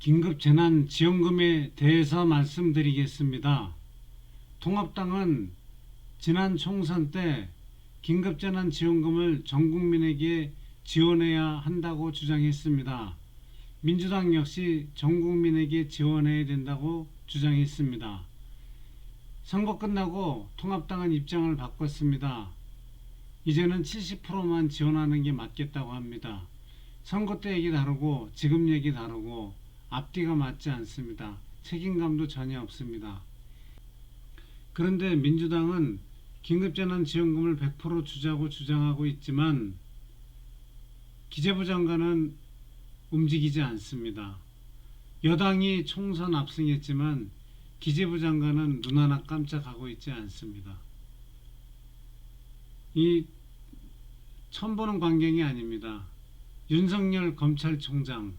긴급재난지원금에 대해서 말씀드리겠습니다. 통합당은 지난 총선 때 긴급재난지원금을 전 국민에게 지원해야 한다고 주장했습니다. 민주당 역시 전 국민에게 지원해야 된다고 주장했습니다. 선거 끝나고 통합당은 입장을 바꿨습니다. 이제는 70%만 지원하는 게 맞겠다고 합니다. 선거 때 얘기 다르고 지금 얘기 다르고 앞뒤가 맞지 않습니다. 책임감도 전혀 없습니다. 그런데 민주당은 긴급재난지원금을 100% 주자고 주장하고 있지만 기재부 장관은 움직이지 않습니다. 여당이 총선 압승했지만 기재부 장관은 눈 하나 깜짝하고 있지 않습니다. 이 처음 보는 광경이 아닙니다. 윤석열 검찰총장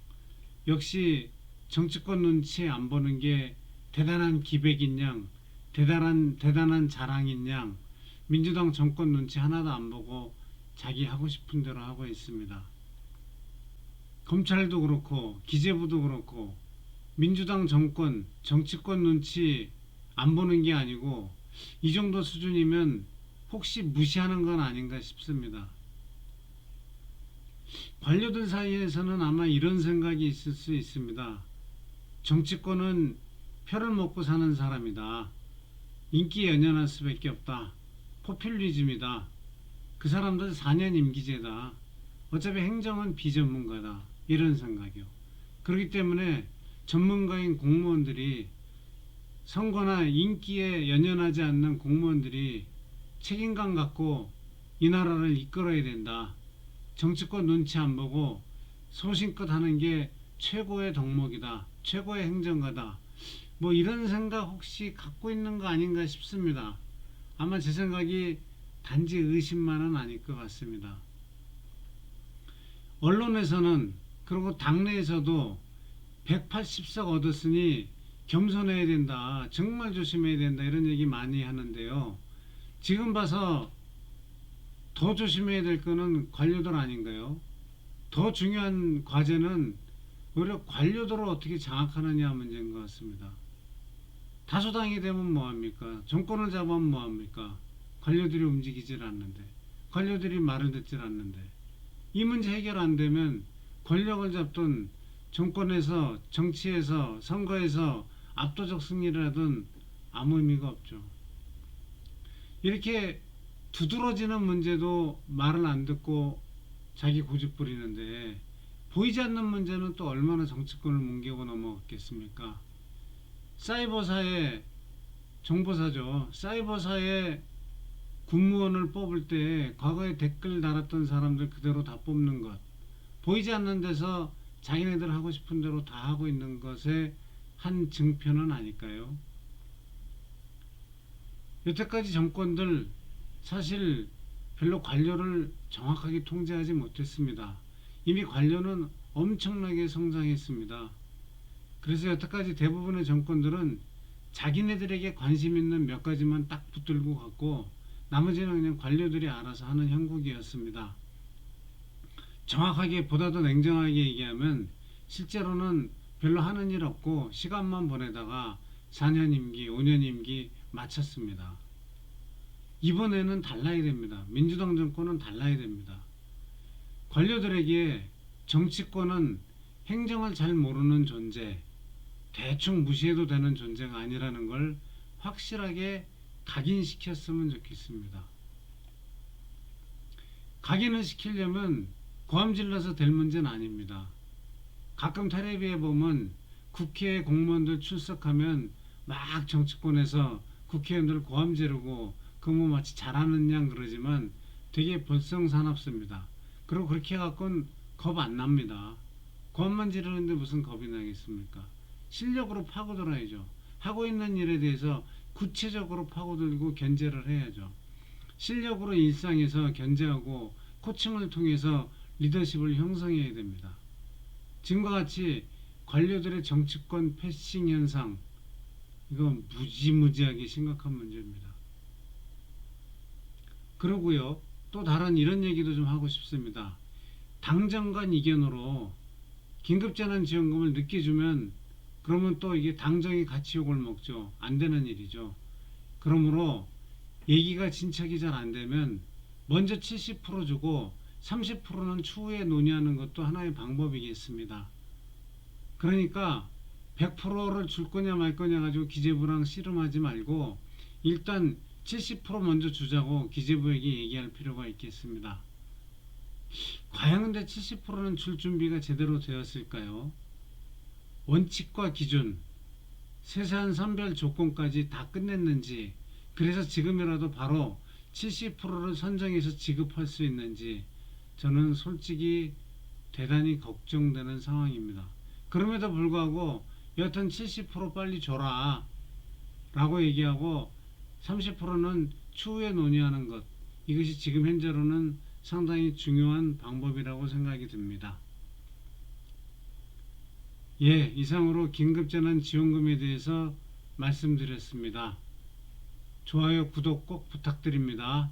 역시 정치권 눈치 안 보는 게 대단한 기백인 양, 대단한 자랑인 양, 민주당 정권 눈치 하나도 안 보고 자기 하고 싶은 대로 하고 있습니다. 검찰도 그렇고 기재부도 그렇고 민주당 정권, 정치권 눈치 안 보는 게 아니고 이 정도 수준이면 혹시 무시하는 건 아닌가 싶습니다. 관료들 사이에서는 아마 이런 생각이 있을 수 있습니다. 정치권은 표를 먹고 사는 사람이다. 인기 연연할 수밖에 없다. 포퓰리즘이다. 그 사람들 4년 임기제다. 어차피 행정은 비전문가다. 이런 생각이요. 그렇기 때문에 전문가인 공무원들이 선거나 인기에 연연하지 않는 공무원들이 책임감 갖고 이 나라를 이끌어야 된다. 정치권 눈치 안 보고 소신껏 하는 게 최고의 덕목이다. 최고의 행정가다. 뭐 이런 생각 혹시 갖고 있는 거 아닌가 싶습니다. 아마 제 생각이 단지 의심만은 아닐 것 같습니다. 언론에서는 그리고 당내에서도 180석 얻었으니 겸손해야 된다. 정말 조심해야 된다. 이런 얘기 많이 하는데요. 지금 봐서 더 조심해야 될 거는 관료들 아닌가요? 더 중요한 과제는 오히려 관료들을 어떻게 장악하느냐 문제인 것 같습니다. 다수당이 되면 뭐합니까? 정권을 잡으면 뭐합니까? 관료들이 움직이질 않는데, 관료들이 말을 듣질 않는데, 이 문제 해결 안 되면 권력을 잡던 정권에서, 정치에서, 선거에서 압도적 승리를 하든 아무 의미가 없죠. 이렇게 두드러지는 문제도 말을 안 듣고 자기 고집 부리는데 보이지 않는 문제는 또 얼마나 정치권을 뭉개고 넘어갔겠습니까? 사이버사의 정보사죠. 사이버사의 군무원을 뽑을 때 과거에 댓글 달았던 사람들 그대로 다 뽑는 것. 보이지 않는 데서 자기네들 하고 싶은 대로 다 하고 있는 것의 한 증표는 아닐까요? 여태까지 정권들 사실 별로 관료를 정확하게 통제하지 못했습니다. 이미 관료는 엄청나게 성장했습니다. 그래서 여태까지 대부분의 정권들은 자기네들에게 관심 있는 몇 가지만 딱 붙들고 갔고 나머지는 그냥 관료들이 알아서 하는 형국이었습니다. 정확하게 보다 더 냉정하게 얘기하면 실제로는 별로 하는 일 없고 시간만 보내다가 4년 임기, 5년 임기 마쳤습니다. 이번에는 달라야 됩니다. 민주당 정권은 달라야 됩니다. 관료들에게 정치권은 행정을 잘 모르는 존재, 대충 무시해도 되는 존재가 아니라는 걸 확실하게 각인시켰으면 좋겠습니다. 각인을 시키려면 고함질러서 될 문제는 아닙니다. 가끔 텔레비에 보면 국회 공무원들 출석하면 막 정치권에서 국회의원들 고함 지르고 그 뭐 마치 잘하는 양 그러지만 되게 볼썽사납습니다. 그리고 그렇게 해갖고는 겁 안 납니다. 고함만 지르는데 무슨 겁이 나겠습니까? 실력으로 파고들어야죠. 하고 있는 일에 대해서 구체적으로 파고들고 견제를 해야죠. 실력으로 일상에서 견제하고 코칭을 통해서 리더십을 형성해야 됩니다. 지금과 같이 관료들의 정치권 패싱 현상, 이건 무지무지하게 심각한 문제입니다. 그러고요, 또 다른 이런 얘기도 좀 하고 싶습니다. 당정 간 이견으로 긴급재난지원금을 늦게 주면 그러면 또 이게 당정이 같이 욕을 먹죠. 안 되는 일이죠. 그러므로 얘기가 진척이 잘 안 되면 먼저 70% 주고 30%는 추후에 논의하는 것도 하나의 방법이겠습니다. 그러니까 100%를 줄 거냐 말 거냐 가지고 기재부랑 씨름하지 말고 일단 70% 먼저 주자고 기재부에게 얘기할 필요가 있겠습니다. 과연 근데 70%는 줄 준비가 제대로 되었을까요? 원칙과 기준, 세세한 선별 조건까지 다 끝냈는지, 그래서 지금이라도 바로 70%를 선정해서 지급할 수 있는지 저는 솔직히 대단히 걱정되는 상황입니다. 그럼에도 불구하고 여하튼 70% 빨리 줘라 라고 얘기하고 30%는 추후에 논의하는 것, 이것이 지금 현재로는 상당히 중요한 방법이라고 생각이 듭니다. 예, 이상으로 긴급재난지원금에 대해서 말씀드렸습니다. 좋아요, 구독 꼭 부탁드립니다.